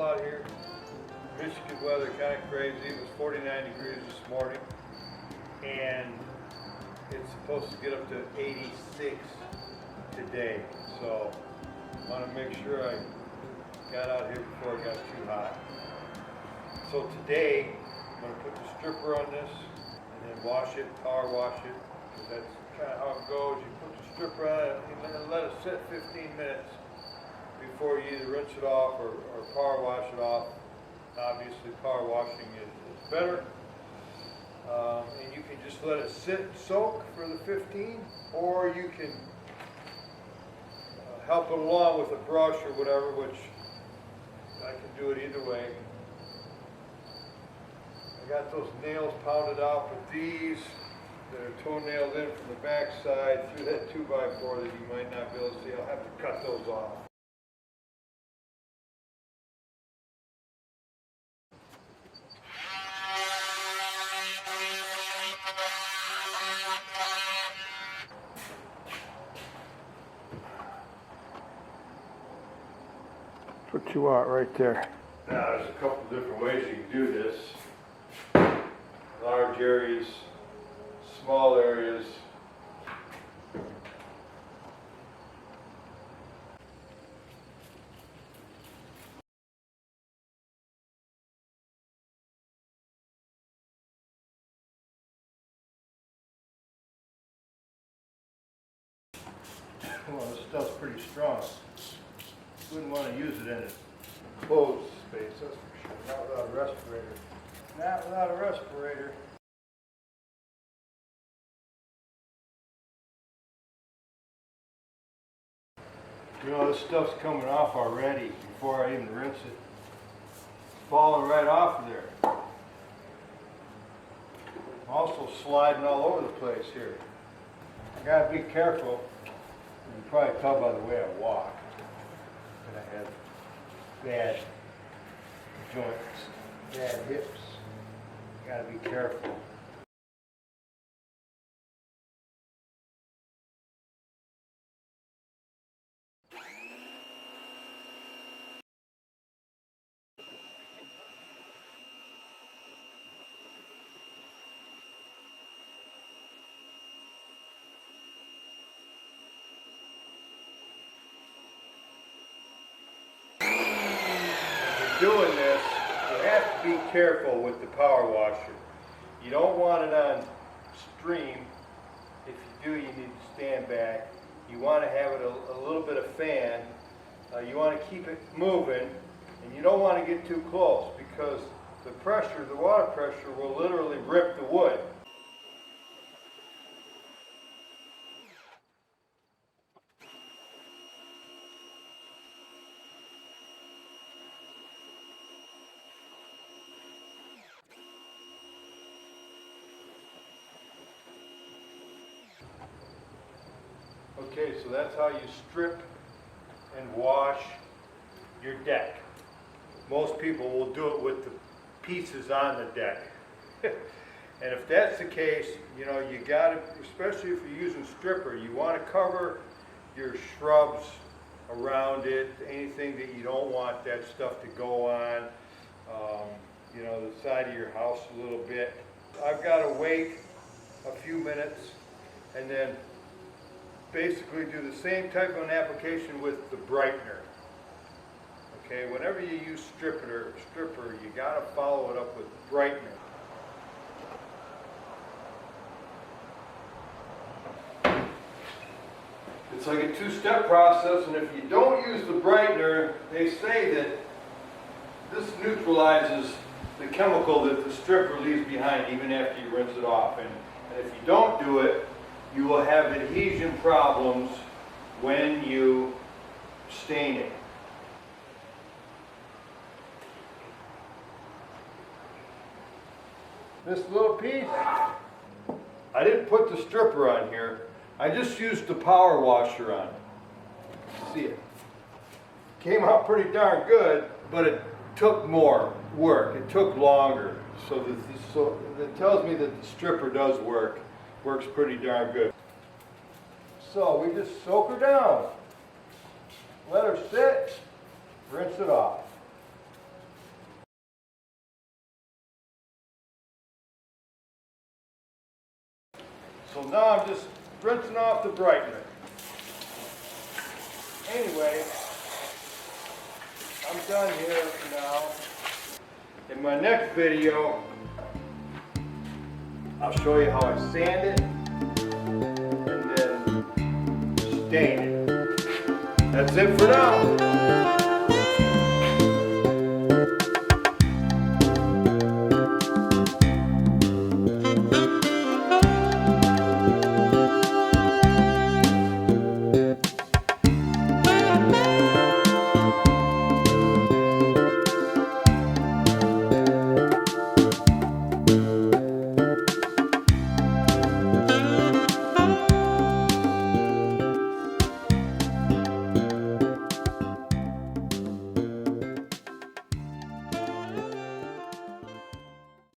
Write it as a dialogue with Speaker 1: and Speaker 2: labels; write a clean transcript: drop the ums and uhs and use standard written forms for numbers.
Speaker 1: out here. Michigan weather kind of crazy. It was 49 degrees this morning, and it's supposed to get up to 86 today. So I want to make sure I got out here before it got too hot. So today I'm going to put the stripper on this and then wash it, power wash it, because that's kind of how it goes. You put the stripper on it and let it sit 15 minutes before you either rinse it off or power wash it off. Obviously power washing is better. And you can just let it sit and soak for the 15, or you can help it along with a brush or whatever, which I can do it either way. I got those nails pounded out with these that are toenailed in from the back side through that 2x4 that you might not be able to see. I'll have to cut those off. That's what you want right there. Now there's a couple different ways you can do this. Large areas, small areas. Well, this stuff's pretty strong. Wouldn't want to use it in a closed space, that's for sure. Not without a respirator. Not without a respirator. You know, this stuff's coming off already before I even rinse it. It's falling right off of there. Also sliding all over the place here. I gotta be careful. You can probably tell by the way I walk that I have bad joints, bad hips. Gotta be careful. Doing this, you have to be careful with the power washer. You don't want it on stream. If you do, you need to stand back. You want to have it a little bit of fan. You want to keep it moving, and you don't want to get too close because the pressure, the water pressure, will literally rip the wood. Okay, so that's how you strip and wash your deck. Most people will do it with the pieces on the deck. And if that's the case, you know, you gotta, especially if you're using stripper, you want to cover your shrubs around it, anything that you don't want that stuff to go on, you know, the side of your house a little bit. I've got to wait a few minutes and then basically do the same type of an application with the brightener. Okay, whenever you use stripper, you got to follow it up with brightener. It's like a two-step process, and if you don't use the brightener, they say that this neutralizes the chemical that the stripper leaves behind even after you rinse it off. And if you don't do it, you will have adhesion problems when you stain it. This little piece, I didn't put the stripper on here. I just used the power washer on it. See it? Came out pretty darn good, but it took more work. It took longer. So that tells me that the stripper does work. Works pretty darn good. So we just soak her down. Let her sit, rinse it off. So now I'm just rinsing off the brightener. Anyway, I'm done here now. In my next video, I'll show you how I sand it and then stain it. That's it for now.